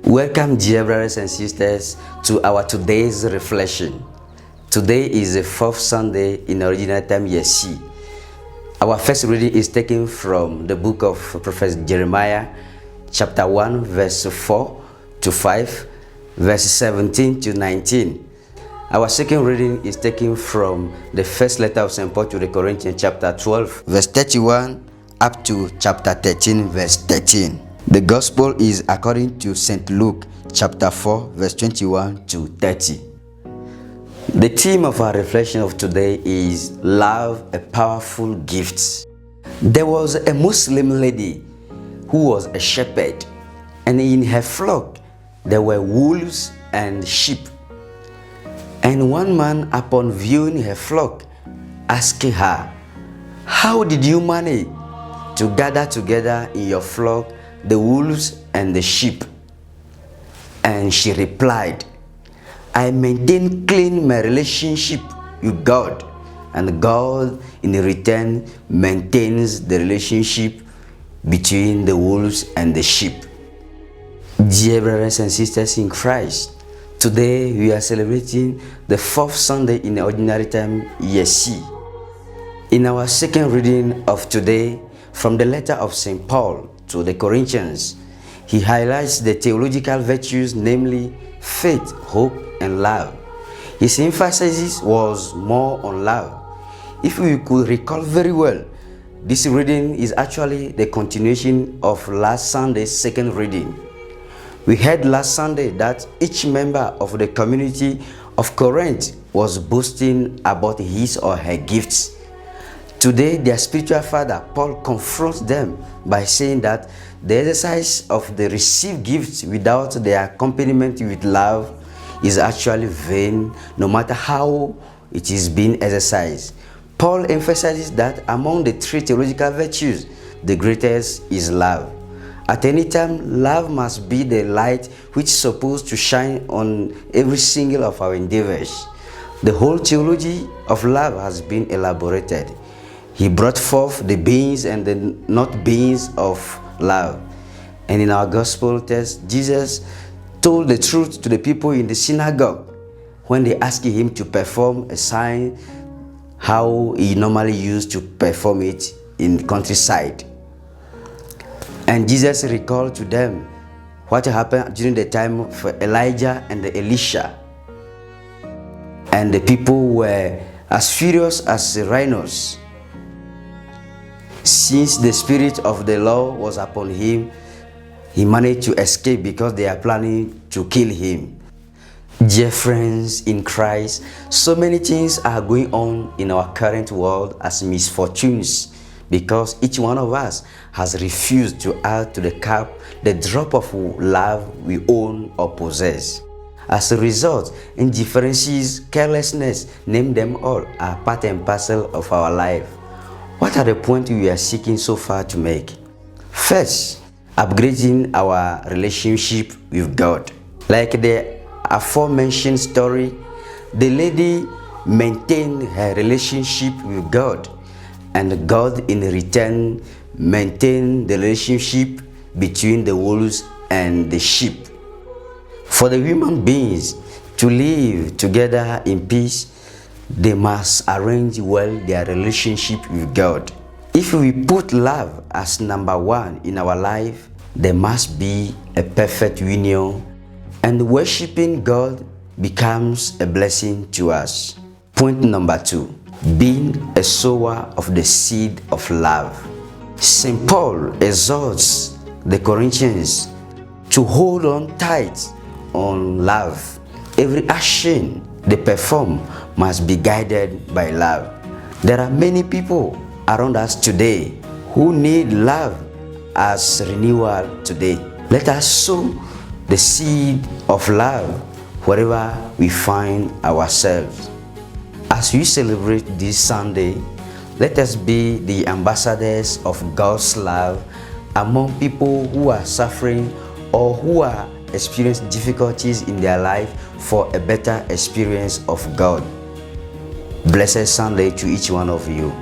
Welcome, dear brothers and sisters, to our today's reflection. Today is the fourth Sunday in Original Time Year C. Our first reading is taken from the book of Prophet Jeremiah, chapter 1, verse 4 to 5, verse 17 to 19. Our second reading is taken from the first letter of St. Paul to the Corinthians, chapter 12, verse 31 up to chapter 13, verse 13. The Gospel is according to St. Luke, chapter 4, verse 21 to 30. The theme of our reflection of today is Love, a Powerful Gift. There was a Muslim lady who was a shepherd, and in her flock there were wolves and sheep. And one man, upon viewing her flock, asked her, "How did you manage to gather together in your flock the wolves and the sheep?" And she replied, "I maintain clean my relationship with God, and God in return maintains the relationship between the wolves and the sheep." Dear brothers and sisters in Christ, today we are celebrating the fourth Sunday in Ordinary Time Year C. In our second reading of today, from the letter of St. Paul to the Corinthians, he highlights the theological virtues, namely faith, hope, and love. His emphasis was more on love. If we could recall very well, this reading is actually the continuation of last Sunday's second reading. We heard last Sunday that each member of the community of Corinth was boasting about his or her gifts. Today, their spiritual father, Paul, confronts them by saying that the exercise of the received gifts without the accompaniment with love is actually vain, no matter how it is being exercised. Paul emphasizes that among the three theological virtues, the greatest is love. At any time, love must be the light which is supposed to shine on every single of our endeavors. The whole theology of love has been elaborated. He brought forth the beings and the not beings of love. And in our gospel text, Jesus told the truth to the people in the synagogue when they asked him to perform a sign, how he normally used to perform it in the countryside. And Jesus recalled to them what happened during the time of Elijah and Elisha. And the people were as furious as rhinos. Since the Spirit of the Lord was upon him, he managed to escape because they are planning to kill him. Dear friends in Christ, so many things are going on in our current world as misfortunes because each one of us has refused to add to the cup the drop of love we own or possess. As a result, indifferences, carelessness, name them all, are part and parcel of our life. What are the points we are seeking so far to make? First, upgrading our relationship with God. Like the aforementioned story, the lady maintained her relationship with God, and God in return maintained the relationship between the wolves and the sheep. For the human beings to live together in peace, they must arrange well their relationship with God. If we put love as number one in our life, there must be a perfect union, and worshiping God becomes a blessing to us. Point number two, being a sower of the seed of love. St. Paul exhorts the Corinthians to hold on tight on love. Every action they perform must be guided by love. There are many people around us today who need love as renewal today. Let us sow the seed of love wherever we find ourselves. As we celebrate this Sunday, let us be the ambassadors of God's love among people who are suffering or who are experiencing difficulties in their life for a better experience of God. Blessed Sunday to each one of you.